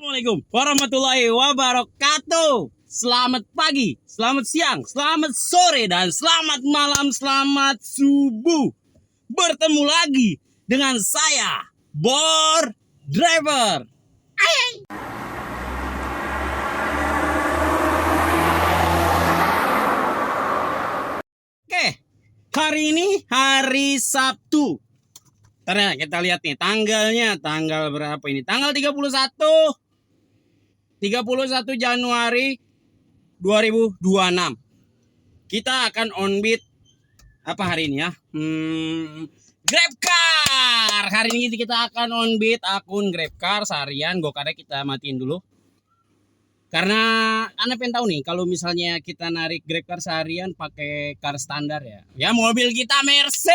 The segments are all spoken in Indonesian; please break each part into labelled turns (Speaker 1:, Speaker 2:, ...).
Speaker 1: Assalamualaikum warahmatullahi wabarakatuh. Selamat pagi, selamat siang, selamat sore, dan selamat malam, selamat subuh. Bertemu lagi dengan saya, Bor Driver. Oke, hari ini hari Sabtu. Ntar kita lihat nih tanggalnya, tanggal berapa ini? Tanggal 31 Januari 2026. Kita akan on beat apa hari ini ya? GrabCar. Hari ini kita akan on beat akun GrabCar seharian. Gokarnya kita matiin dulu. Karena Anda pengen tahu nih, kalau misalnya kita narik GrabCar seharian pakai car standar ya. Ya mobil kita Mercy.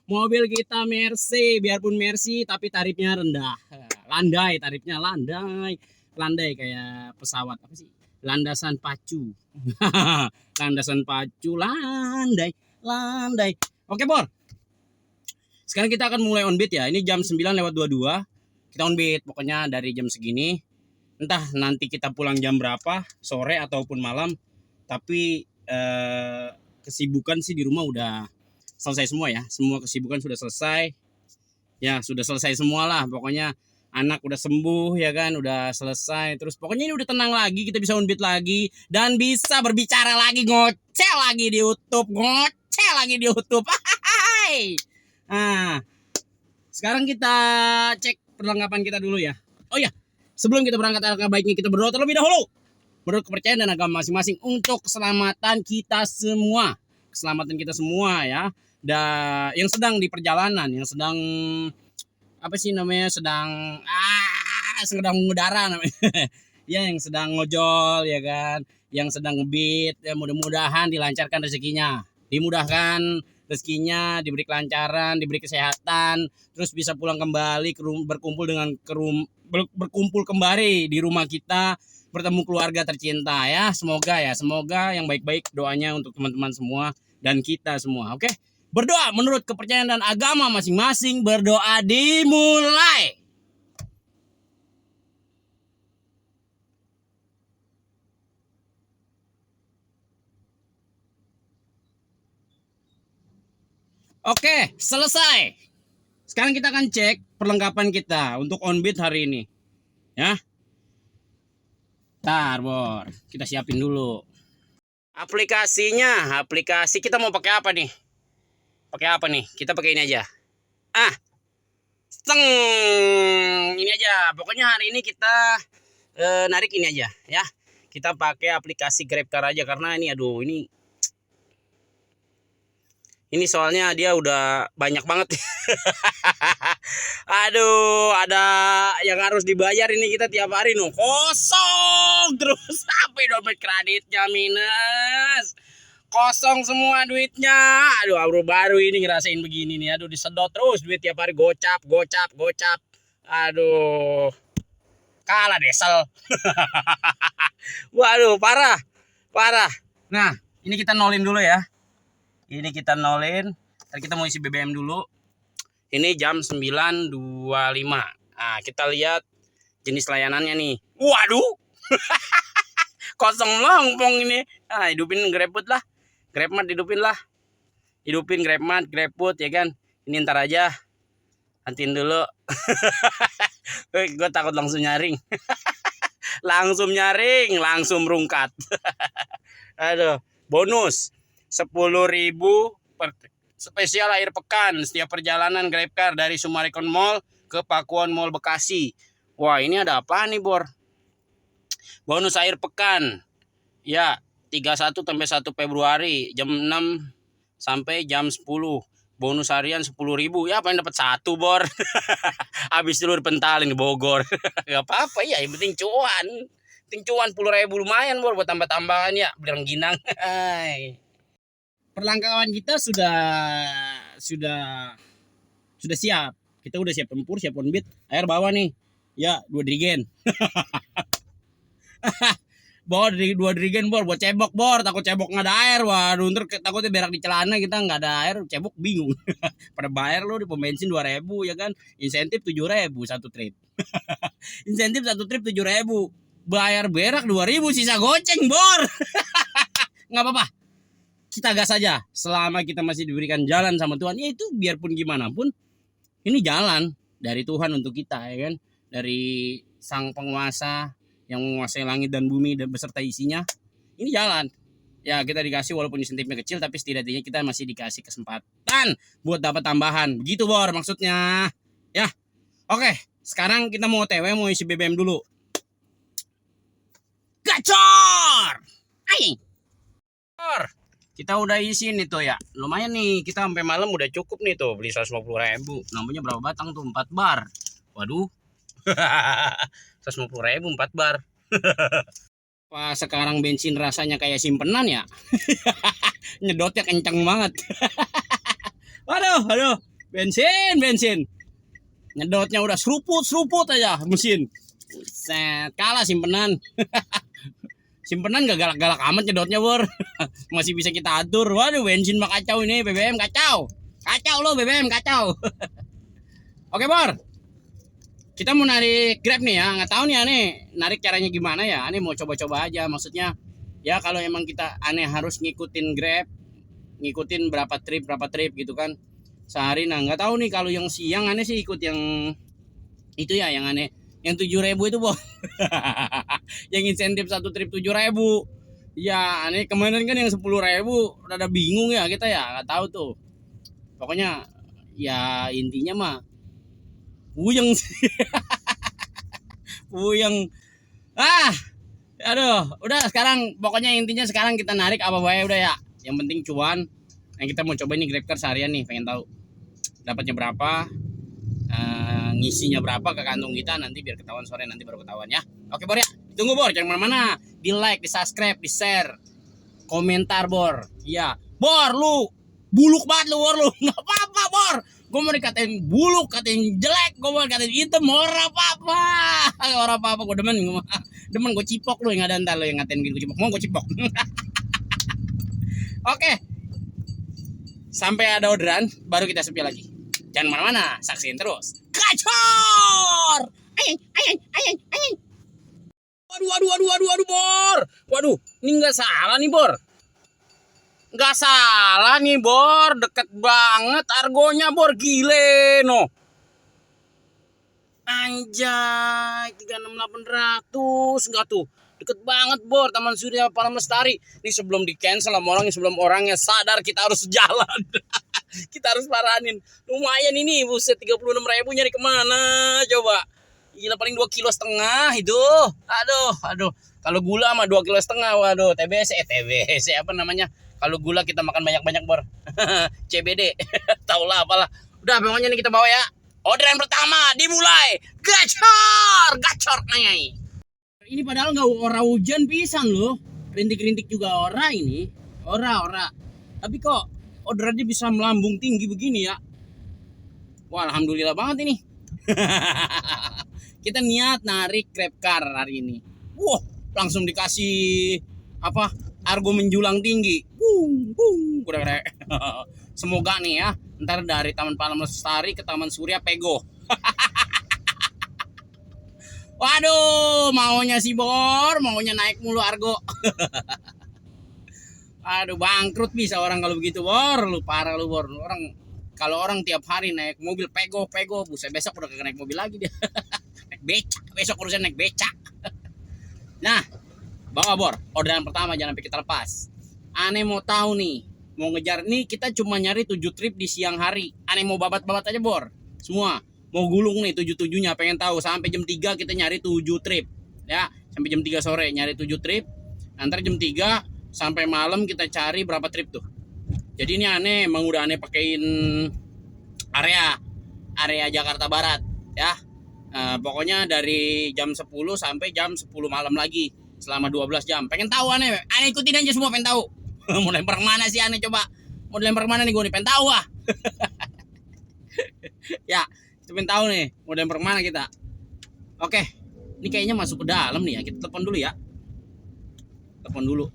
Speaker 1: Mobil kita Mercy, biarpun Mercy tapi tarifnya rendah. Landai tarifnya, landai kayak pesawat apa sih? Landasan pacu. Landasan pacu, landai. Oke, Bor. Sekarang kita akan mulai on beat ya. Ini jam 9:22. Kita on beat pokoknya dari jam segini. Entah nanti kita pulang jam berapa, sore ataupun malam. Tapi kesibukan sih di rumah udah selesai semua ya. Semua kesibukan sudah selesai. Ya, sudah selesai semua lah. Pokoknya anak udah sembuh ya kan, udah selesai. Terus pokoknya ini udah tenang lagi, kita bisa on beat lagi dan bisa berbicara lagi, ngoceh lagi di YouTube. Nah, sekarang kita cek perlengkapan kita dulu ya. Oh ya, sebelum kita berangkat, alangkah baiknya kita berdoa terlebih dahulu. Menurut kepercayaan dan agama masing-masing untuk keselamatan kita semua. Keselamatan kita semua ya. Dan yang sedang di perjalanan, yang sedang apa sih namanya, sedang mengudara namanya. Ya, yang sedang ngojol ya kan, yang sedang ngebeat ya, mudah-mudahan dilancarkan rezekinya. Dimudahkan rezekinya, diberi kelancaran, diberi kesehatan, terus bisa pulang kembali berkumpul kembali di rumah kita, bertemu keluarga tercinta ya. Semoga yang baik-baik doanya untuk teman-teman semua dan kita semua. Oke, berdoa menurut kepercayaan dan agama masing-masing. Berdoa dimulai. Oke, selesai. Sekarang kita akan cek perlengkapan kita untuk on beat hari ini. Ya. Ntar, Bor. Kita siapin dulu. Aplikasi kita mau pakai apa nih? Kita pakai ini aja. Ini aja. Pokoknya hari ini kita narik ini aja ya. Kita pakai aplikasi GrabCar aja karena ini soalnya dia udah banyak banget. Aduh, ada yang harus dibayar ini kita tiap hari kosong terus. Sampai dompet kreditnya minus. Kosong semua duitnya. Aduh, baru ini ngerasain begini nih. Aduh, disedot terus duit tiap hari, gocap. Aduh. Kalah desel. Waduh, parah. Nah, ini kita nolin dulu ya. Ntar kita mau isi BBM dulu. Ini jam 9.25. Nah, kita lihat jenis layanannya nih. Waduh. Kosong longpong ini. Hidupin GrabFood lah. GrabMart hidupin lah. Hidupin GrabMart, GrabFood ya kan. Ini ntar aja. Nantiin dulu. Gue takut langsung nyaring. Langsung merungkat. Aduh, bonus 10.000 per spesial akhir pekan setiap perjalanan GrabCar dari Sumarekon Mall ke Pakuan Mall Bekasi. Wah, ini ada apa nih, Bor? Bonus akhir pekan. Ya, 31 sampai 1 Februari jam 6 sampai jam 10. Bonus harian 10.000. Ya, paling dapat 1, Bor. Habis dulu dipentalin di Bogor. Gak apa-apa ya, yang penting cuan. 10.000 lumayan, Bor, buat tambah-tambahan ya, beli rengginang. Perlengkapan kita sudah siap. Kita udah siap tempur, siap on beat. Air bawah nih. Ya, 2 drigen. bawa dari 2 jerigen bor buat cebok bor, takut cebok nggak ada air, waduh ntar takutnya berak di celana kita nggak ada air, cebok bingung. Pada bayar lo di pom bensin 2.000 ya kan, insentif 7.000 satu trip. Insentif satu trip 7.000, bayar berak 2.000, sisa goceng bor. Nggak apa-apa, kita gas saja selama kita masih diberikan jalan sama Tuhan. Ya itu biarpun gimana pun ini jalan dari Tuhan untuk kita ya kan, dari sang penguasa yang menguasai langit dan bumi dan beserta isinya. Ini jalan ya, kita dikasih walaupun insentifnya kecil, tapi setidaknya kita masih dikasih kesempatan buat dapat tambahan, begitu bor maksudnya ya. Oke, sekarang kita mau OTW, mau isi BBM dulu. Gacor aing bor, kita udah isi nih tuh ya, lumayan nih, kita sampai malam udah cukup nih tuh, beli 150.000, namanya berapa batang tuh, 4 bar. Waduh. 150.000 4 bar. Pas sekarang bensin rasanya kayak simpenan ya. Nyedotnya kencang banget. Waduh, bensin. Nyedotnya udah seruput aja mesin. Set, kalah simpenan. Simpenan gak galak-galak amat nyedotnya bor. Masih bisa kita atur. Waduh, bensin mah kacau ini, BBM kacau. Kacau lo BBM kacau. Oke bor, kita mau narik Grab nih ya, nggak tahu nih aneh narik caranya gimana ya, aneh mau coba-coba aja, maksudnya ya kalau emang kita aneh harus ngikutin Grab, ngikutin berapa trip gitu kan sehari. Nah nggak tahu nih kalau yang siang aneh sih ikut yang itu ya, yang aneh yang 7.000 itu boh. Yang insentif satu trip 7.000 ya. Aneh kemarin kan yang 10.000 rada bingung ya kita ya, nggak tahu tuh, pokoknya ya intinya mah puyeng sih. Puyeng. Aduh, udah sekarang pokoknya intinya sekarang kita narik apa bae udah ya. Yang penting cuan. Yang kita mau coba ini GrabCar seharian nih, pengen tahu dapatnya berapa, ngisinya berapa ke kantong kita, nanti biar ketahuan sore, nanti baru ketahuan ya. Oke bor ya, tunggu bor, jangan mana-mana, di like, di subscribe, di share, komentar bor. Iya, bor lu buluk banget lu bor lu, nggak apa-apa bor. Gue mau dikatain buluk, katain jelek, gue mau dikatain hitam, orang apa-apa, gue demen gue cipok lu, yang ada ntar lu yang ngatain gue cipok, mau gue cipok. Oke, sampai ada orderan baru kita sepi lagi. Jangan mana-mana, saksiin terus. Gacor! Ayang. Waduh, bor. Waduh, ini nggak salah nih bor. Nggak salah nih bor, deket banget argonya bor, gile no. Anjay, 36.800 enggak tuh. Deket banget bor, Taman Surya Palang Lestari. Ini sebelum di cancel sama orangnya, sebelum orangnya sadar kita harus jalan. Kita harus paranin. Lumayan ini, buset, 36.000 nyari kemana coba. Gila, paling 2,5 kilo itu. Aduh. Kalau gula mah 2,5 kilo. Waduh, TBC apa namanya? Kalau gula kita makan banyak-banyak bor. CBD. Taulah apalah. Udah, pokoknya nih kita bawa ya. Orderan pertama dimulai. Gacor nih. Ini padahal nggak ora hujan pisan loh. Rintik-rintik juga ora ini. Ora. Tapi kok orderannya bisa melambung tinggi begini ya. Wah, alhamdulillah banget ini. Kita niat narik GrabCar hari ini. Wah, langsung dikasih apa? Argo menjulang tinggi. Bung. Semoga nih ya, ntar dari Taman Palang Lestari ke Taman Surya Pego. Waduh, maunya si bor, maunya naik mulu argo. Aduh, bangkrut bisa orang kalau begitu bor. Lu parah lu bor. Kalau orang tiap hari naik mobil Pego, buset, besok udah kagak naik mobil lagi dia. Naik becak, besok urusan naik becak. Nah, bawa bor, orderan pertama jangan sampai kita lepas. Aneh mau tahu nih, mau ngejar nih, kita cuma nyari 7 trip di siang hari. Aneh mau babat-babat aja bor, semua mau gulung nih 7-7-nya, pengen tahu. Sampai jam 3 kita nyari 7 trip ya, sampai jam 3 sore nyari 7 trip. Antar jam 3 sampai malam kita cari berapa trip tuh. Jadi ini aneh emang udah aneh pakein area Jakarta Barat ya. Pokoknya dari jam 10 sampai jam 10 malam lagi, selama 12 jam. Pengen tahu aneh ikutin aja semua, pengen tahu. Mau lempar mana sih aneh, coba mau lempar mana nih gue nih, pengen tahu ah. Ya, pengen tahu nih mau lempar mana kita. Oke, ini kayaknya masuk ke dalam nih ya, kita telepon dulu ya. telepon dulu.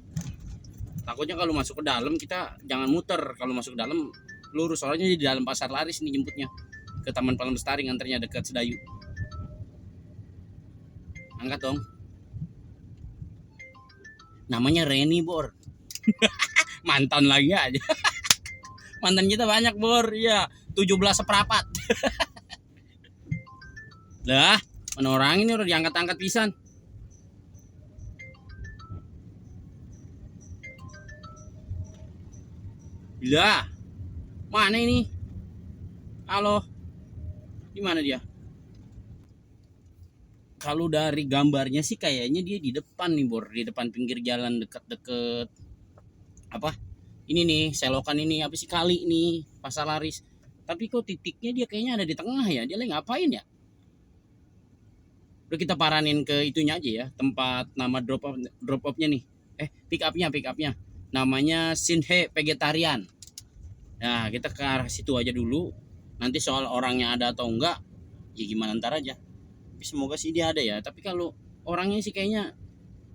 Speaker 1: Takutnya kalau masuk ke dalam kita jangan muter, kalau masuk ke dalam lurus, soalnya di dalam pasar laris nih jemputnya, ke Taman Palem Lestari, nganternya dekat Sedayu. Angkat dong. Namanya Reni, Bor. Mantan lagi aja. Mantan kita banyak, Bor. Iya, 17 seperempat. Lah, mana orang ini udah diangkat-angkat pisan. Lah, mana ini? Halo. Di mana dia? Kalau dari gambarnya sih kayaknya dia di depan nih, Bor, di depan pinggir jalan dekat-dekat apa? Ini nih, selokan ini apa sih, kali nih, pasar laris. Tapi kok titiknya dia kayaknya ada di tengah ya? Dia lagi ngapain ya? Udah kita paranin ke itunya aja ya, tempat nama drop off-nya nih. Pick up-nya. Namanya Sinhe Vegetarian. Nah, kita ke arah situ aja dulu. Nanti soal orangnya ada atau enggak, ya gimana ntar aja. Tapi semoga sih dia ada ya. Tapi kalau orangnya sih kayaknya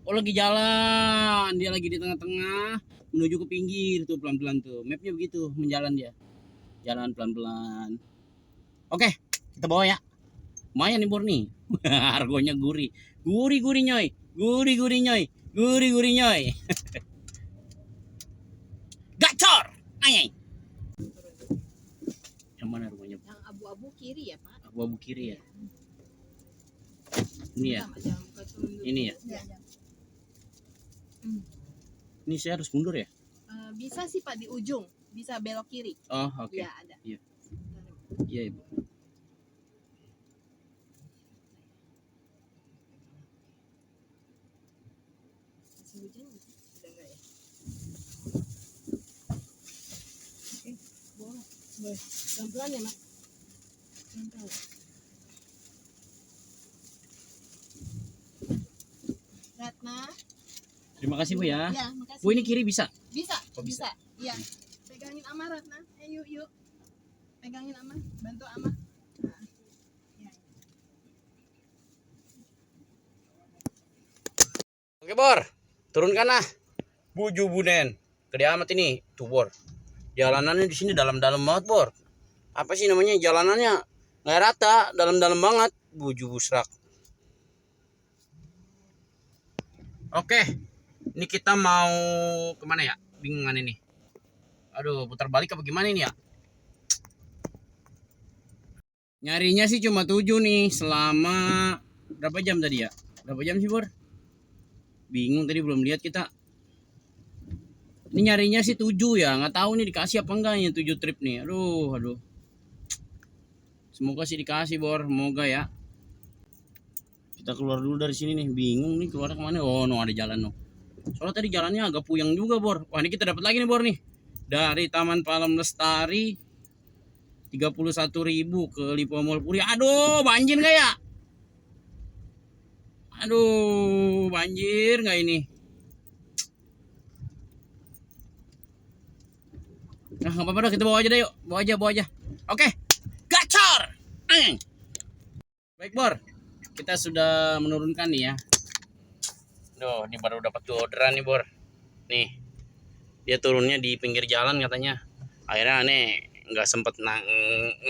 Speaker 1: lagi jalan, dia lagi di tengah-tengah menuju ke pinggir tuh, pelan-pelan tuh. Mapnya begitu, menjalan dia. Jalan pelan-pelan. Oke, kita bawa ya. Lumayan nih, Bor nih. Harganya gurih. Gurih-gurih nyoy. Gurih-gurih nyoy. Gurih-gurih nyoy. Gacor. Ayy. Yang mana rumahnya?
Speaker 2: Yang abu-abu kiri ya, Pak?
Speaker 1: Abu-abu kiri ya. Ini ya. Ini ya. Ini saya harus mundur ya?
Speaker 2: Bisa sih Pak, di ujung. Bisa belok kiri.
Speaker 1: Oh, oke.
Speaker 2: Ya, ada.
Speaker 1: Iya. Iya, Ibu.
Speaker 2: Masih hujan nggak sih? Udah enggak ya? Oke, boleh. Boleh. Pelan-pelan ya, Mak? Pelan-pelan. Ratna.
Speaker 1: Terima kasih, Bu ya.
Speaker 2: Ya, makasih.
Speaker 1: Bu, ini kiri bisa?
Speaker 2: Bisa,
Speaker 1: Oh, bisa.
Speaker 2: bisa. Iya. Pegangin Ama, Ratna. Yuk. Pegangin Ama, bantu Ama. Nah. Ya.
Speaker 1: Oke, Bor. Turunkan lah. Buju Bunen. Gede amat ini. Tuh, Bor. Jalanannya di sini dalam-dalam banget, Bor. Apa sih namanya? Jalanannya nggak rata, dalam-dalam banget. Buju Busrak. Oke. Ini kita mau kemana ya? Bingungan ini. Aduh, putar balik apa gimana ini ya? Nyarinya sih cuma 7 nih. Selama berapa jam tadi ya? Berapa jam sih, Bor? Bingung tadi, belum lihat kita. Ini nyarinya sih 7 ya. Nggak tahu nih dikasih apa enggaknya 7 trip nih. Aduh. Semoga sih dikasih, Bor. Semoga ya. Kita keluar dulu dari sini nih. Bingung nih keluar kemana. Oh, no, ada jalan no. Soalnya tadi jalannya agak puyeng juga, Bor. Wah, ini kita dapat lagi nih, Bor nih. Dari Taman Palem Lestari 31.000 ke Lipo Mall Puri. Aduh, banjir nggak ya? Aduh, banjir nggak ini? Nah, nggak apa-apa, kita bawa aja deh, yuk. Bawa aja. Oke, gacor. Baik, Bor. Kita sudah menurunkan nih ya. Duh, ini baru dapat orderan nih, Bor. Nih, dia turunnya di pinggir jalan katanya. Akhirnya aneh nggak sempet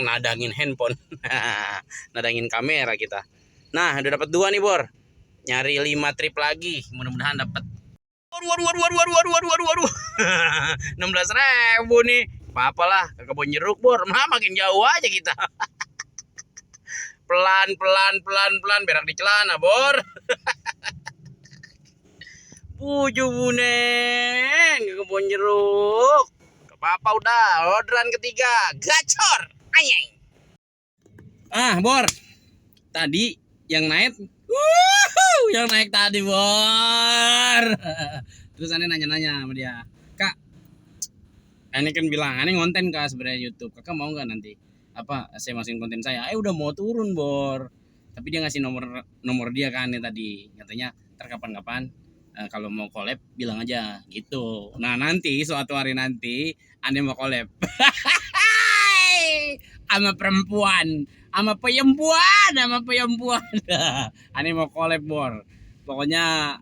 Speaker 1: nadangin handphone. Nadangin kamera kita. Nah, udah dapat 2 nih, Bor. Nyari 5 trip lagi, mudah-mudahan dapat. Waduh. 16.000 nih. Apa-apalah, ke kebun jeruk, Bor. Makin jauh aja kita. Pelan, berak di celana, Bor. Buju Bunen ke kebun jeruk. Gak apa-apa, udah. Orderan ketiga, gacor. Anyeng. Bor. Tadi yang naik. Yang naik tadi, Bor. Terus aneh nanya-nanya sama dia, Kak, aneh kan bilang aneh ngonten Kak sebenarnya YouTube, Kakak mau nggak nanti saya masukin konten saya? Udah mau turun, Bor, tapi dia ngasih nomor dia kan tadi, katanya ntar kapan-kapan kalau mau collab bilang aja gitu. Nah, nanti suatu hari nanti aneh mau collab sama perempuan, sama peyembuan. Aneh mau collab, Bor. Pokoknya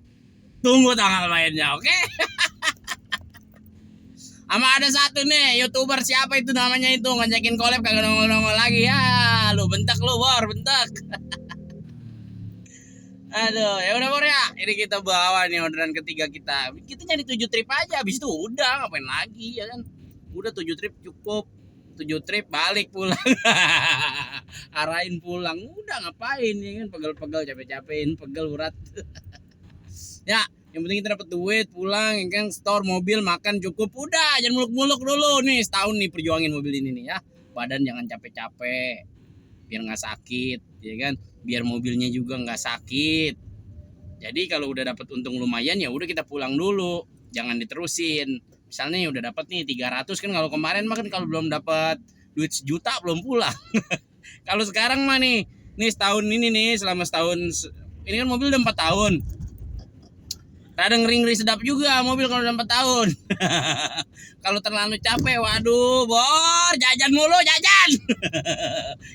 Speaker 1: Tunggu tanggal mainnya, oke? Sama ada satu nih YouTuber, siapa itu namanya itu, ngajakin collab kagak nongol-nongol lagi ya. Lu bentak lu, Bor, bentak. Aduh, ya udah Bor ya. Ini kita bawa nih orderan ketiga kita. Kita jadi 7 trip aja, habis itu udah ngapain lagi ya kan. Udah 7 trip cukup. 7 trip balik pulang. Arahin pulang. Udah ngapain ya kan, pegel-pegel capek-capekin, pegel urat. Ya, yang penting kita dapat duit, pulang ya kan, store mobil, makan cukup. Udah, jangan muluk-muluk dulu nih, setahun nih perjuangin mobil ini nih ya. Badan jangan capek-capek. Biar nggak sakit, ya kan? Biar mobilnya juga nggak sakit. Jadi kalau udah dapat untung lumayan ya udah kita pulang dulu, jangan diterusin. Misalnya udah dapat nih 300 kan, kalau kemarin mah kan kalau belum dapat duit 1 juta belum pulang. Kalau sekarang mah nih setahun ini nih, selama setahun ini kan mobil udah 4 tahun. Rada ngeri-ngeri sedap juga mobil kalau udah 4 tahun. Kalau terlalu capek, waduh, Bor, jajan mulu, jajan.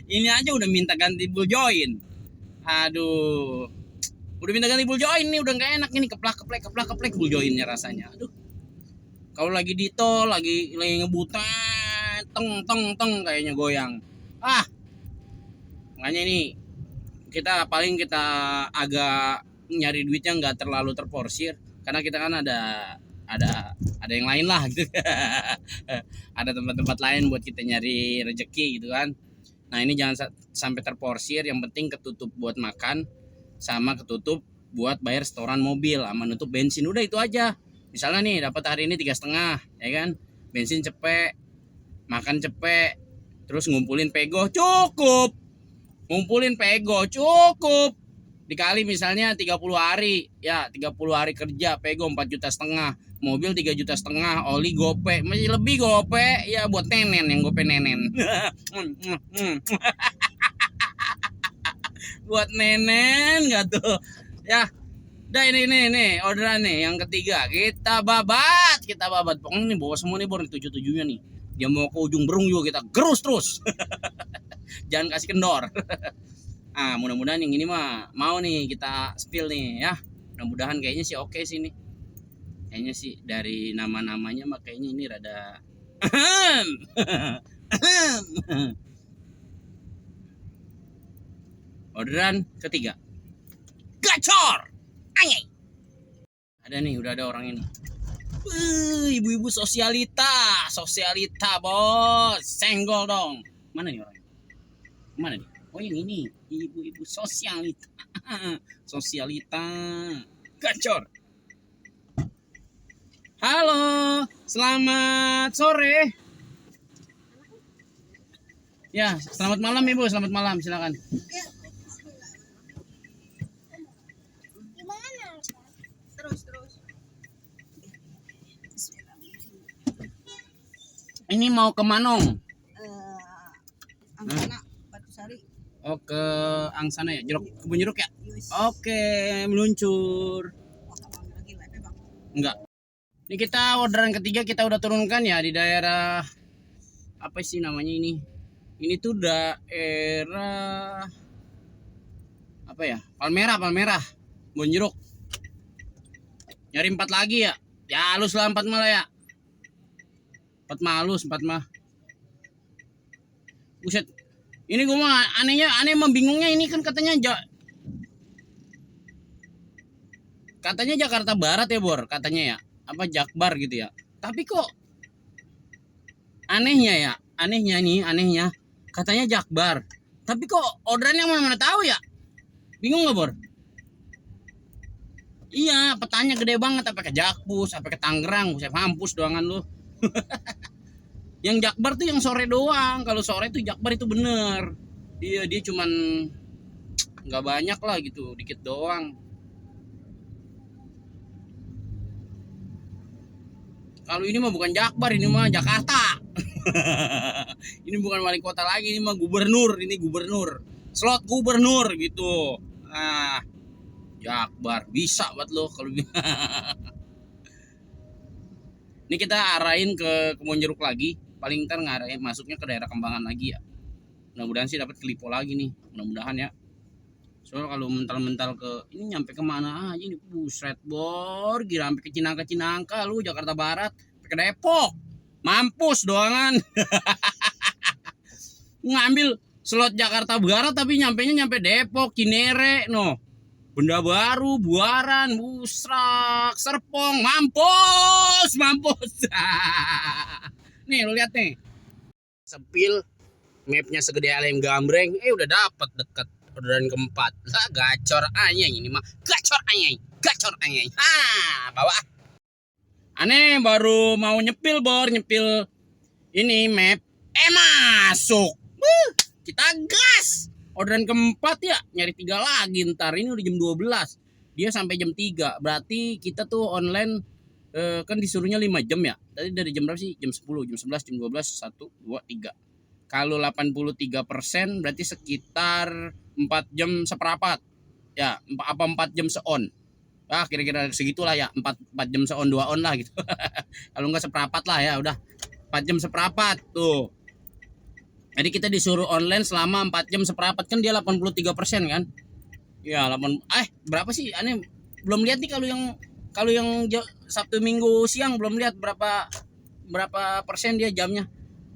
Speaker 1: Ini aja udah minta ganti ball joint. Aduh. Udah minta ganti ball joint nih, udah gak enak ini, keplak-keplek ball jointnya rasanya. Aduh. Kalau lagi di tol, lagi ngebutan, teng kayaknya goyang. Makanya ini kita agak nyari duitnya nggak terlalu terporsir, karena kita kan ada yang lain lah gitu. Ada tempat-tempat lain buat kita nyari rezeki gitu kan. Nah ini jangan sampai terporsir, yang penting ketutup buat makan sama ketutup buat bayar setoran mobil sama nutup bensin, udah itu aja. Misalnya nih dapat hari ini 3,5 ya kan, bensin cepet, makan cepet, terus ngumpulin pego cukup, dikali misalnya 30 hari ya, 30 hari kerja pego 4,5 juta, mobil 3,5 juta, oli gope masih lebih gope ya, buat nenen yang gope nenen. Buat nenen nggak tuh ya. Udah ini orderan nih yang ketiga, kita babat pokoknya nih bawa semua nih Bor, 7-7-nya nih, dia mau ke ujung Berung juga kita gerus terus. Jangan kasih kendor. Mudah-mudahan yang ini mah mau nih kita spill nih ya. Mudah-mudahan kayaknya sih oke sih nih. Kayaknya sih dari nama-namanya mah kayaknya ini rada orderan ketiga. Gacor. Anjay. Ada nih, udah ada orang ini. Ibu-ibu sosialita bos. Senggol dong. Mana nih orangnya? Mana nih? Oh yang ini, ibu-ibu sosialita. Sosialita. Gacor. Halo, selamat sore. Ya, selamat malam Ibu, selamat malam, silakan.
Speaker 2: Terus.
Speaker 1: Ini mau ke Manong?
Speaker 2: Angsana, Batusari.
Speaker 1: Oh, ke Angsana ya, Kebun Jeruk ya?
Speaker 2: Yes.
Speaker 1: Oke, meluncur. Enggak. Ini kita orderan ketiga kita udah turunkan ya di daerah apa sih namanya ini? Ini tuh daerah apa ya? Palmerah, Kebun Jeruk. Nyari 4 lagi ya? Ya halus lah 4 malah ya. 4 mah. Buset. Ini gue mah aneh membingungnya ini kan katanya Jakarta Barat ya Bor, katanya ya. Apa Jakbar gitu ya. Tapi kok anehnya katanya Jakbar. Tapi kok orderannya mana tahu ya? Bingung nggak Bor? Iya, petanya gede banget, apa ke Jakpus, apa ke Tangerang, saya mampus doangan lu. Yang Jakbar tuh yang sore doang. Kalau sore tuh Jakbar itu bener. Iya, dia cuman nggak banyak lah gitu, dikit doang. Kalau ini mah bukan Jakbar, ini mah Jakarta. Ini bukan wali kota lagi, ini mah gubernur, slot gubernur gitu. Jakbar bisa buat lo kalau. Ini kita arahin ke Kebun Jeruk lagi, paling ntar ngarahin masuknya ke daerah Kembangan lagi ya. Mudah-mudahan sih dapat Kelipo lagi nih, mudah-mudahan ya. Soalnya kalau mental-mental ke ini nyampe kemana aja ini, buset bor, gila sampai ke Cinangka lu Jakarta Barat, sampai ke Depok, mampus doangan. Ngambil slot Jakarta Barat tapi nyampe Depok, Cinere, no, Benda Baru, Buaran, Busrak, Serpong, mampus. Nih lu lihat nih, sepil mapnya segede lem gambreng, udah dapat deket orderan keempat. Lah gacor anjing ini mah, gacor anjing. Bawa. Aneh baru mau nyepil ini map, masuk. Kita gas. Orderan keempat ya, nyari 3 lagi ntar. Ini udah jam 12. Dia sampai jam 3. Berarti kita tuh online kan disuruhnya 5 jam ya. Tadi dari jam berapa sih? Jam 10, jam 11, jam 12, 1, 2, 3. Kalau 83% berarti sekitar 4 jam seperempat. Ya, apa 4 jam se-on. Kira-kira segitulah ya, 4 jam se-on, 2 on lah gitu. Kalau enggak seperempat lah ya, udah 4 jam seperempat tuh. Jadi kita disuruh online selama 4 jam seperempat, kan dia 83% kan? Ya, berapa sih? Aneh belum lihat nih kalau yang Sabtu Minggu siang belum lihat berapa persen dia jamnya.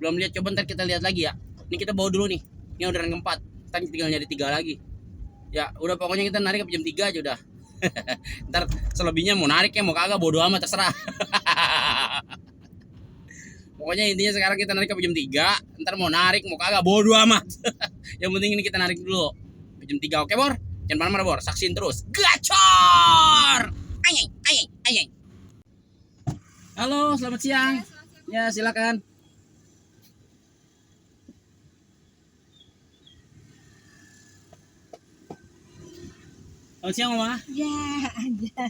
Speaker 1: Belum lihat, coba ntar kita lihat lagi ya. Ini kita bawa dulu nih. Ini orderan keempat. Ntar tinggal nyari 3 lagi. Ya, udah pokoknya kita narik ke jam 3 aja udah. Ntar selebihnya mau narik ya mau kagak bodo amat terserah. Pokoknya intinya sekarang kita narik ke jam 3. Ntar mau narik mau kagak bodo amat. Yang penting ini kita narik dulu ke jam 3. Oke, Bor? Jangan mana-mana, Bor. Saksin terus. Gacor! Ayeng. Halo, selamat siang. Ya, silakan. Selamat siang, Mama.
Speaker 2: Ya, ada.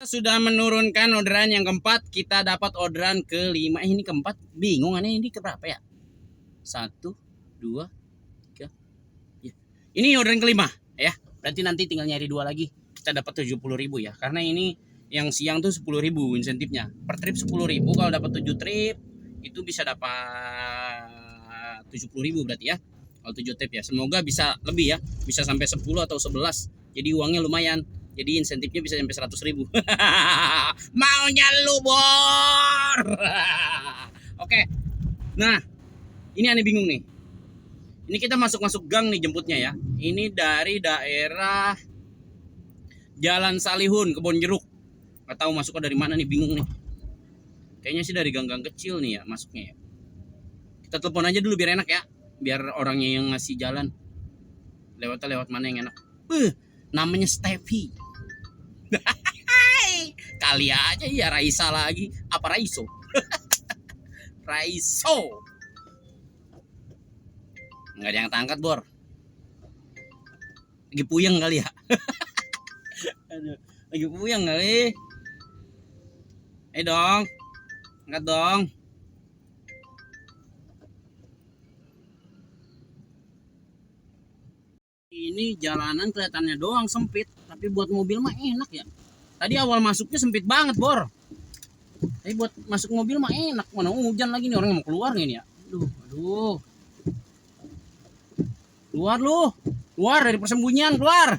Speaker 1: Sudah menurunkan orderan yang keempat, kita dapat orderan kelima. Ini keempat, bingung aneh ini keberapa ya? 1, 2, 3. Ya. Ini orderan kelima ya. Berarti nanti tinggal nyari 2 lagi. Kita dapat 70.000 ya. Karena ini yang siang tuh 10.000 insentifnya. Per trip 10.000, kalau dapat 7 trip itu bisa dapat 70.000 berarti ya. Kalau 7 trip ya. Semoga bisa lebih ya. Bisa sampai 10 atau 11. Jadi uangnya lumayan. Jadi insentifnya bisa sampai 100.000. Maunya lu, Bor. Oke. Nah, ini aneh bingung nih. Ini kita masuk gang nih jemputnya ya. Ini dari daerah Jalan Salihun, Kebon Jeruk. Gak tahu masuknya dari mana nih, bingung nih. Kayaknya sih dari gang-gang kecil nih ya masuknya ya. Kita telepon aja dulu biar enak ya. Biar orangnya yang ngasih jalan. Lewat mana yang enak. Namanya Steffi. Kali aja ya Raisa lagi. Apa Raiso? Raiso. Nggak ada yang tangkat, Bor. Lagi puyeng kali ya. Lagi puyeng kali. Dong. Angkat dong. Ini jalanan kelihatannya doang sempit, tapi buat mobil mah enak ya. Tadi awal masuknya sempit banget, Bor. Tapi buat masuk mobil mah enak. Mana hujan lagi nih, orang mau keluar nih ya. Aduh. Keluar lu. Keluar dari persembunyian, keluar.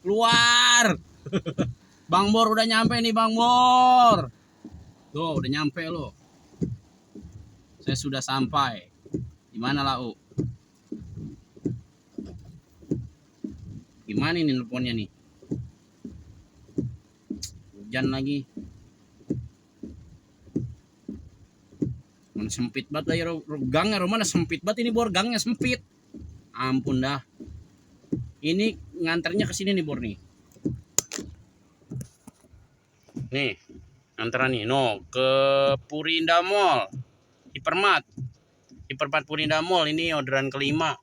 Speaker 1: Keluar. Bang Bor udah nyampe nih, Bang Bor. Tuh, udah nyampe lo. Saya sudah sampai. Gimana lah, Gimana ini teleponnya nih? Hujan lagi. Mana sempit banget lah ya gangnya, mana sempit banget ini, Bor. Gangnya sempit. Ampun dah. Ini nganternya ke sini nih, Bor nih. Nih, nganteran nih. No, ke Purinda Mall. Hipermat Purinda Mall, ini orderan kelima.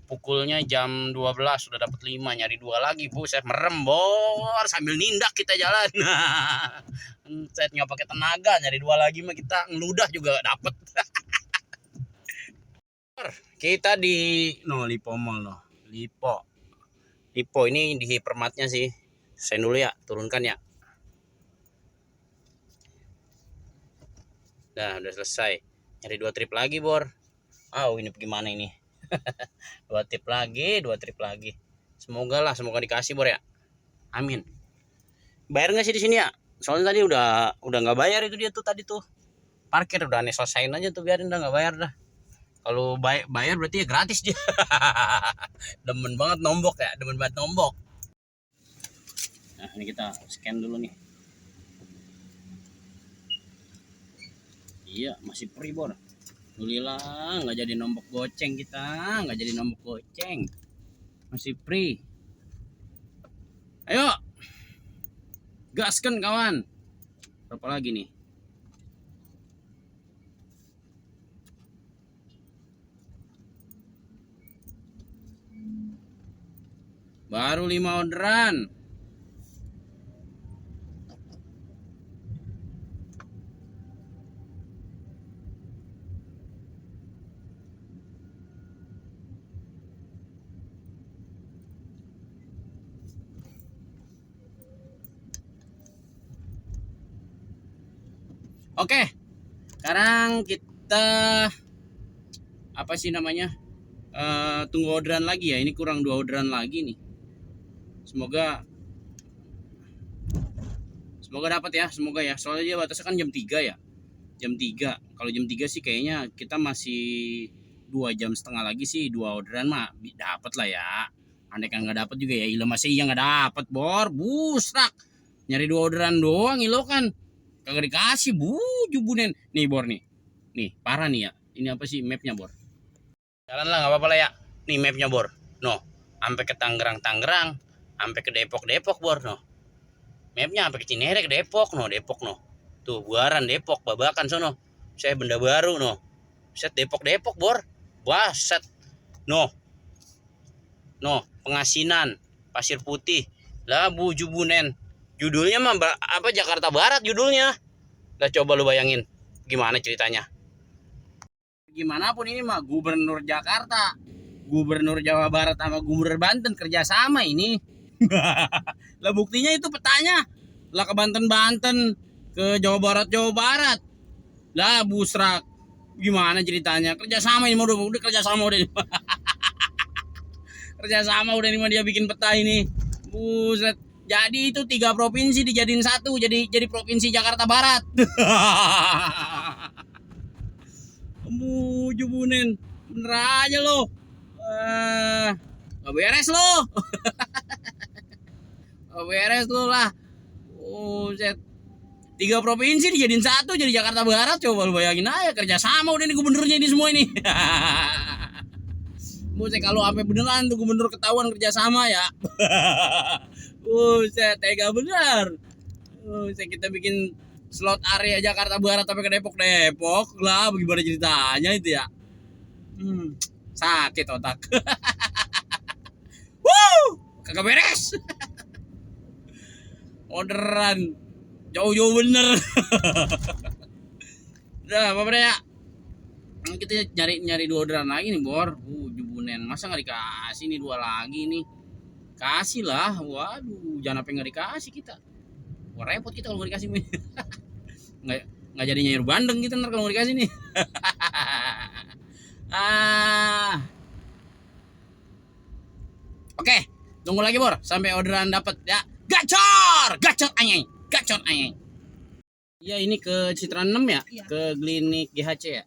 Speaker 1: Pukulnya jam 12 sudah dapat 5, nyari 2 lagi, Bu. Saya merem, Bor, sambil nindak kita jalan. Saya nggak pakai tenaga, nyari 2 lagi mah kita ngeludah juga dapat. Kita di Lipo Mall Lipo ini di hipermatnya sih. Saya dulu ya, turunkan ya. Udah selesai. Nyari 2 trip lagi, Bor. Ini gimana ini? Dua trip lagi. Semoga dikasih Bor ya. Amin. Bayar nggak sih di sini ya? Soalnya tadi udah nggak bayar itu dia tuh tadi tuh. Parkir udah aneh selesain aja tuh, biarin dah nggak bayar dah. Kalau bayar berarti ya gratis dia. Demen banget nombok ya, demen banget nombok. Nah, ini kita scan dulu nih. Iya, masih free Bor. Alhamdulillah nggak jadi nombok goceng kita, nggak jadi nombok goceng. Masih free. Ayo. Gaskan kawan. Berapa lagi nih? Baru 5 orderan. Oke. Sekarang kita apa sih namanya? Tunggu orderan lagi ya. Ini kurang 2 orderan lagi nih. Semoga dapat ya, semoga ya. Soalnya dia batasnya kan jam 3 ya. Jam 3. Kalau jam 3 sih kayaknya kita masih 2,5 jam lagi sih, 2 orderan mah dapat lah ya. Andai kan nggak dapat juga ya, ilo masih iya nggak dapat Bor. Busrak. Nyari 2 orderan doang ilo kan. Kagak dikasih jubunen. Nih Bor nih. Nih, parah nih ya. Ini apa sih mapnya Bor? Jalan lah nggak apa-apa lah ya. Nih mapnya Bor. No, sampai ke Tangerang, sampai ke Depok Bor no. Mapnya sampai ke Cinere, ke Depok no. Tuh Buaran Depok, Babakan sono. Saya Benda Baru no. Set Depok Bor. Wah, set. No, Pengasinan, Pasir Putih. Lah Jubunen. Judulnya mah apa Jakarta Barat judulnya. Lah coba lu bayangin gimana ceritanya. Gimana pun ini mah Gubernur Jakarta, Gubernur Jawa Barat sama Gubernur Banten kerjasama ini. Lah buktinya itu petanya. Lah ke Banten, ke Jawa Barat. Lah busrak. Gimana ceritanya? Kerjasama ini udah kerjasama udah. Kerjasama udah nih dia bikin peta ini. Buset. Jadi itu 3 provinsi dijadiin 1, jadi provinsi Jakarta Barat. Kamu jubunin, bener aja lo. Gak beres lo. Gak beres lo lah. Buset. 3 provinsi dijadiin 1 jadi Jakarta Barat. Coba lu bayangin aja, kerjasama udah nih gubernurnya ini semua ini. Buset, kalau sampai beneran tuh gubernur ketahuan kerjasama ya. Buset, tega bener. Buset, kita bikin slot area Jakarta Barat sampai ke Depok lah, bagaimana ceritanya itu ya. Sakit otak. Kagak beres. Orderan jauh-jauh bener. Udah apa ya, kita nyari 2 orderan lagi nih Bor. Jubunen, masa nggak dikasih nih 2 lagi nih. Kasih lah. Waduh, jangan apa nggak dikasih kita. Wah, repot kita kalau nggak dikasih. nggak jadi nyayur bandeng kita ntar kalau nggak dikasih nih. Oke, tunggu lagi Bor sampai orderan dapat ya. Gacor anjing. Iya, ini ke Citra 6 ya? Iya. Ke klinik GHC ya?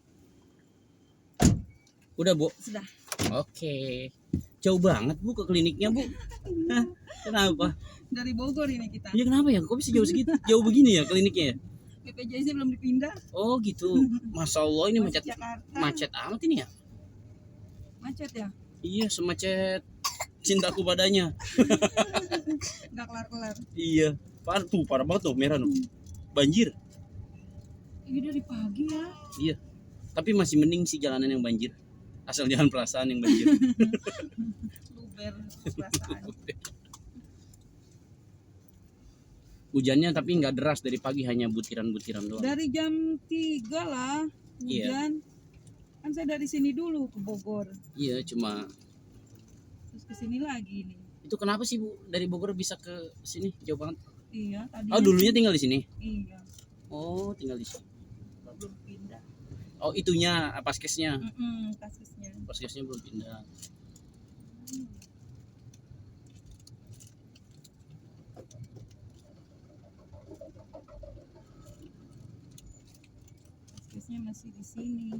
Speaker 1: Udah Bu?
Speaker 2: Sudah.
Speaker 1: Oke. Jauh banget Bu ke kliniknya Bu. Hah, kenapa?
Speaker 2: Dari Bogor ini kita.
Speaker 1: Iya, kenapa ya? Kok bisa jauh segitu? Jauh begini ya kliniknya ya?
Speaker 2: BPJS belum dipindah.
Speaker 1: Oh gitu. Masya Allah ini macet amat ini ya?
Speaker 2: Macet ya?
Speaker 1: Iya, semacet cintaku padanya.
Speaker 2: Nggak kelar-kelar.
Speaker 1: Iya, parah banget tuh, merah tuh. Banjir.
Speaker 2: Iya dari pagi ya.
Speaker 1: Iya, tapi masih mending sih jalanan yang banjir. Asal jangan perasaan yang banjir.
Speaker 2: Luber perasaan.
Speaker 1: Hujannya tapi nggak deras dari pagi, hanya butiran-butiran doang.
Speaker 2: Dari jam 3 lah hujan. Iya. Kan saya dari sini dulu ke Bogor.
Speaker 1: Iya, cuma
Speaker 2: terus ke sini lagi nih.
Speaker 1: Itu kenapa sih Bu dari Bogor bisa ke sini jauh banget?
Speaker 2: Iya, tadi.
Speaker 1: Oh, dulunya tinggal di sini?
Speaker 2: Iya.
Speaker 1: Oh, tinggal di sini.
Speaker 2: Belum pindah.
Speaker 1: Oh itunya, paskesnya.
Speaker 2: Kasusnya.
Speaker 1: Paskesnya belum pindah.
Speaker 2: Kasusnya masih di sini.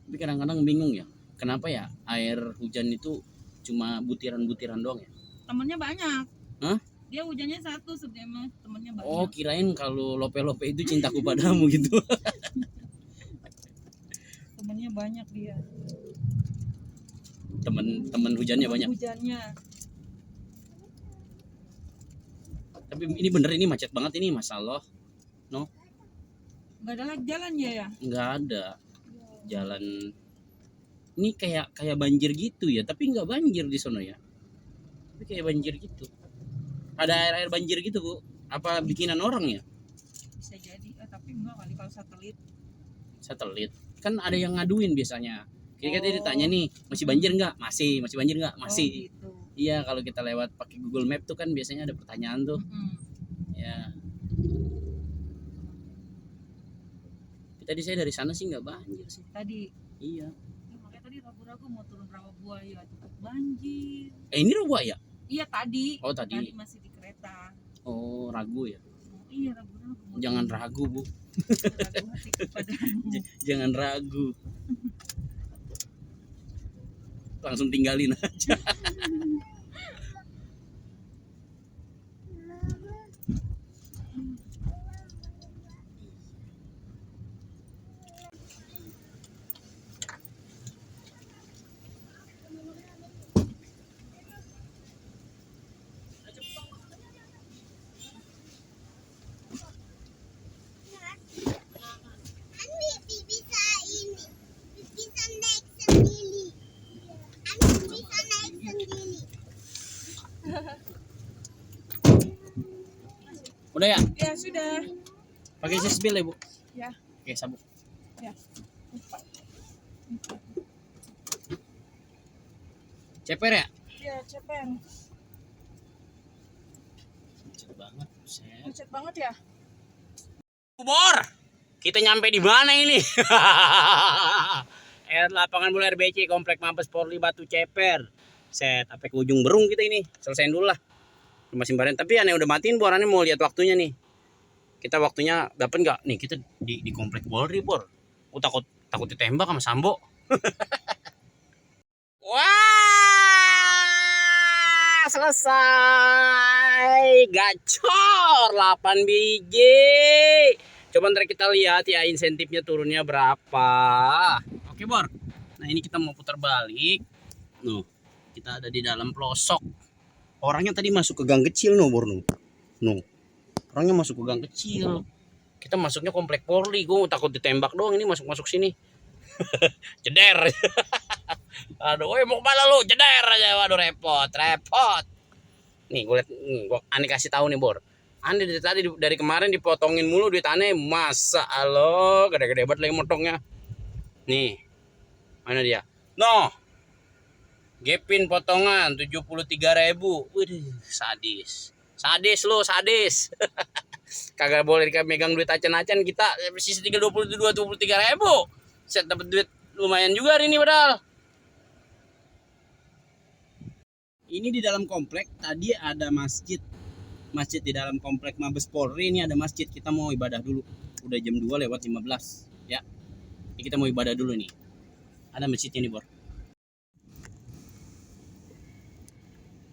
Speaker 1: Tapi kadang-kadang bingung ya, kenapa ya air hujan itu cuma butiran-butiran doang ya?
Speaker 2: Temennya banyak.
Speaker 1: Hah?
Speaker 2: Dia hujannya satu sebenarnya, temennya banyak.
Speaker 1: Oh kirain kalau lope-lope itu cintaku padamu gitu.
Speaker 2: Temennya banyak dia.
Speaker 1: Temen hujannya
Speaker 2: Temen
Speaker 1: banyak.
Speaker 2: Hujannya.
Speaker 1: Tapi ini bener ini macet banget ini masalah. No,
Speaker 2: Gak ada lagi jalan ya?
Speaker 1: nggak ada jalan. Ini kayak banjir gitu ya, tapi nggak banjir di sono ya. Tapi kayak banjir gitu. Ada air banjir gitu bu. Apa bikinan orang ya?
Speaker 2: Bisa jadi, tapi enggak kali kalau satelit.
Speaker 1: Satelit. Kan ada yang ngaduin biasanya. Kita
Speaker 2: Oh.
Speaker 1: ditanya nih, masih banjir nggak? Masih banjir nggak? Masih.
Speaker 2: Oh, gitu.
Speaker 1: Iya, kalau kita lewat pakai Google Map tuh kan biasanya ada pertanyaan tuh. Ya. Tadi saya dari sana sih nggak banjir sih.
Speaker 2: Tadi.
Speaker 1: Iya.
Speaker 2: Ya, makanya tadi ragu-ragu mau turun Rawabuaya cukup banjir.
Speaker 1: Ini Rawa ya?
Speaker 2: Iya tadi.
Speaker 1: Oh tadi.
Speaker 2: Tadi masih di kereta.
Speaker 1: Oh ragu ya.
Speaker 2: Oh, iya ragu-ragu. mau
Speaker 1: Jangan
Speaker 2: turun.
Speaker 1: ragu bu.
Speaker 2: Ragu hati kepadamu.
Speaker 1: Jangan ragu. Langsung tinggalin aja.
Speaker 3: Bisa ini, bisa naik sendiri. Bisa naik sendiri.
Speaker 1: Udah ya?
Speaker 2: Ya sudah.
Speaker 1: Pakai sisbil ya bu?
Speaker 2: Ya.
Speaker 1: Oke sabuk.
Speaker 2: Ya.
Speaker 1: Ceper ya?
Speaker 2: Ya ceper.
Speaker 1: Macet banget. Buset.
Speaker 2: Macet banget ya.
Speaker 1: Bor, kita nyampe di mana ini? Lapangan bola RBC Komplek Mabes Polri Batu Ceper. Set, sampai ke ujung Berung kita ini. Selesaiin dulu lah. Rumah Simbaran. Tapi aneh udah matiin Bor, aneh mau lihat waktunya nih. Kita waktunya dapat nggak? Nih kita di Komplek Polri Bor. Aku takut ditembak sama Sambo. Wah, selesai. Gacor 8 biji. Coba ntar kita lihat ya insentifnya turunnya berapa. Oke Bor. Nah ini kita mau putar balik. Nuh, kita ada di dalam pelosok. Orangnya tadi masuk ke gang kecil no Bor no. Nuh, orangnya masuk ke gang kecil. Kita masuknya Komplek Polri. Gue takut ditembak doang ini masuk sini. Jeder. Aduh, mau kemana lu? Jeder aja. Waduh repot. Nih gue liat, gue aneh kasih tahu nih Bor. Aneh dari tadi dari kemarin dipotongin mulu duit aneh, masa alo gede-gede banget lagi motongnya. Nih. Mana dia? No. Gepin potongan 73.000. Wih, sadis. Sadis lu, sadis. Kagak boleh megang duit acan-acan kita sisa 23.000. Set dapat duit lumayan juga hari ini padahal. Ini di dalam komplek tadi ada masjid. Masjid di dalam komplek Mabes Polri ini ada masjid. Kita mau ibadah dulu. Udah jam 2:15 ya. Ini kita mau ibadah dulu nih. Ada masjidnya nih Bor.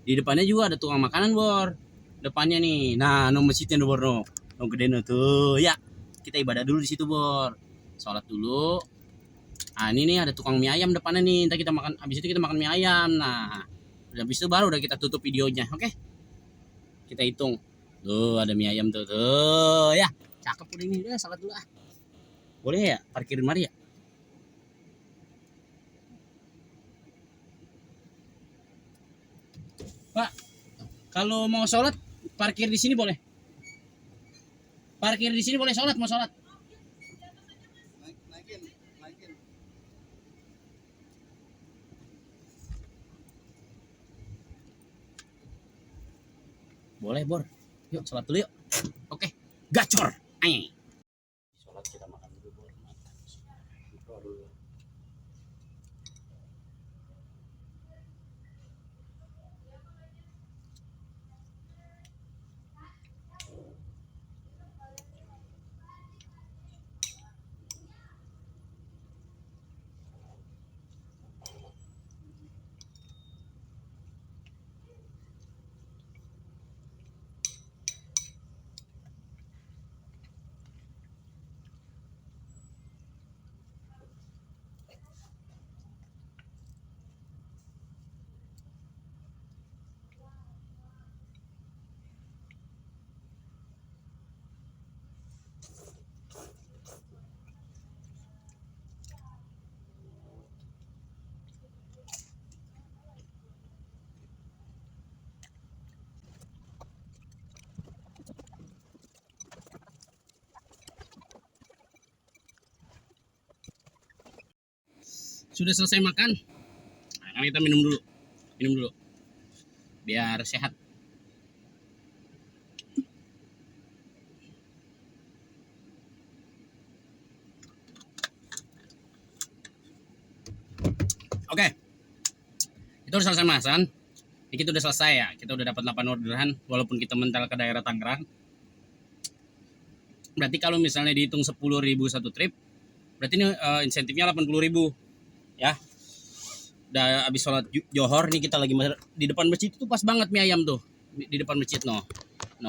Speaker 1: Di depannya juga ada tukang makanan Bor. Depannya nih. Nah, no masjidnya Bor no. No gede no tuh. Ya. Kita ibadah dulu di situ Bor. Sholat dulu. Nah, ini nih ada tukang mie ayam depannya nih. Ntar kita makan, habis itu kita makan mie ayam. Nah, habis itu baru udah kita tutup videonya. Oke. Kita hitung. Tuh, ada mie ayam tuh. Tuh, ya. Cakep udah ini. Udah salat dulu ah. Boleh ya parkirin mari ya? Pak, kalau mau sholat parkir di sini boleh? Parkir di sini boleh sholat, mau sholat? Boleh Bor. Yuk sholat dulu yuk. Oke. Gacor. Ayo. Sholat kita makan dulu. sudah selesai makan. Nah, kita minum dulu. Biar sehat. Oke. Itu udah selesai masan. Ini kita udah selesai ya. Kita udah dapat 8 orderan walaupun kita mental ke daerah Tangerang. Berarti kalau misalnya dihitung 10.000 satu trip, berarti ini insentifnya 80.000 ya. Udah habis sholat johor nih, kita lagi di depan masjid. Itu pas banget mie ayam tuh di depan masjid no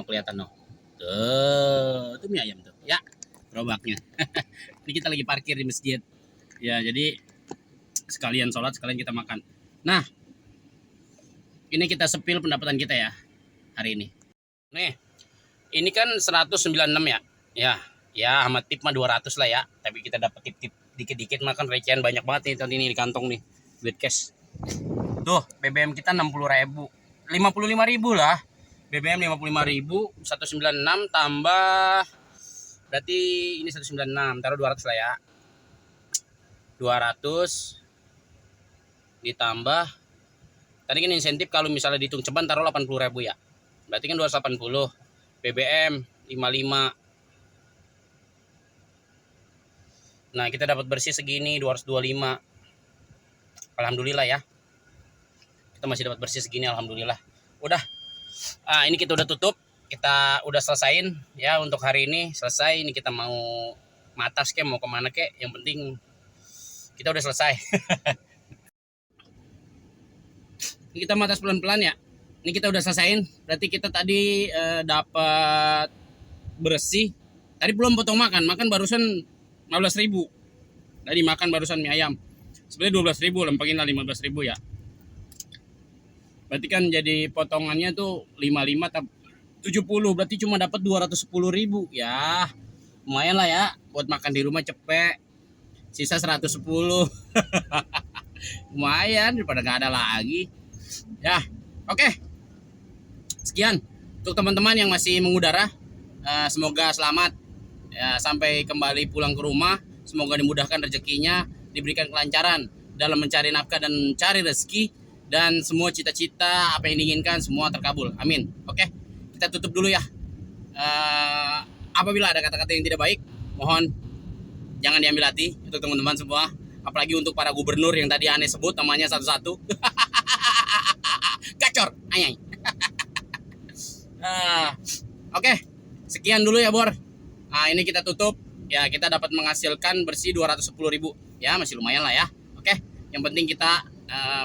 Speaker 1: kelihatan no tuh, itu mie ayam tuh ya, gerobaknya. Ini kita lagi parkir di masjid ya, jadi sekalian sholat sekalian kita makan. Nah, ini kita sepil pendapatan kita ya hari ini. Nih, ini kan 196 ya sama tip mah 200 lah ya, tapi kita dapat tip dikit-dikit, makan recehan banyak banget nih tadi ini di kantong nih, duit cash. Tuh, BBM kita 60.000, 55.000 lah. BBM 55.000, 196 tambah, berarti ini 196, taruh 200 lah ya. 200 ditambah, tadi kan insentif kalau misalnya dihitung ceban taruh 80.000 ya. Berarti kan 280, BBM 55. Nah, kita dapat bersih segini 225. Alhamdulillah ya. Kita masih dapat bersih segini, alhamdulillah. Udah. Ini kita udah tutup. Kita udah selesain ya untuk hari ini. Selesai. Ini kita mau matas kek, mau kemana kek. Yang penting kita udah selesai. Ini kita matas pelan-pelan ya. Ini kita udah selesain. Berarti kita tadi dapat bersih. Tadi belum potong makan. Makan barusan 15.000. Tadi makan barusan mie ayam. Sebenarnya 12.000, lempengin lah 15.000 ya. Berarti kan jadi potongannya tuh 55 tapi 70, berarti cuma dapat 210.000 ya. Lumayan lah ya buat makan di rumah cepet. Sisa 110. Lumayan daripada nggak ada lagi. Ya, oke. Sekian untuk teman-teman yang masih mengudara. Semoga selamat ya, sampai kembali pulang ke rumah. Semoga dimudahkan rezekinya, diberikan kelancaran dalam mencari nafkah dan mencari rezeki, dan semua cita-cita apa yang diinginkan semua terkabul. Amin. Oke, kita tutup dulu ya. Apabila ada kata-kata yang tidak baik, mohon jangan diambil hati untuk teman-teman semua. Apalagi untuk para gubernur yang tadi aneh sebut namanya satu-satu. Gacor, ayai. Oke, sekian dulu ya Bor. Ini kita tutup. Ya, kita dapat menghasilkan bersih 210.000. Ya, masih lumayan lah ya. Oke, yang penting kita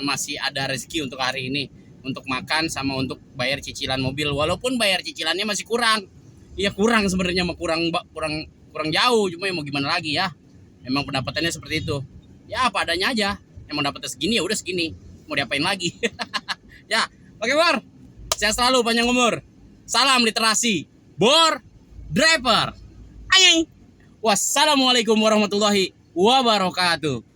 Speaker 1: masih ada rezeki untuk hari ini, untuk makan sama untuk bayar cicilan mobil. Walaupun bayar cicilannya masih kurang. Iya, kurang sebenarnya, kurang jauh, cuma ya mau gimana lagi ya. Memang pendapatannya seperti itu. Ya, apa adanya aja. Emang dapatnya segini ya udah segini. Mau diapain lagi? Ya, oke Bor. Sehat selalu, panjang umur. Salam literasi. Bor Driver. Ayai. Wassalamualaikum warahmatullahi wabarakatuh.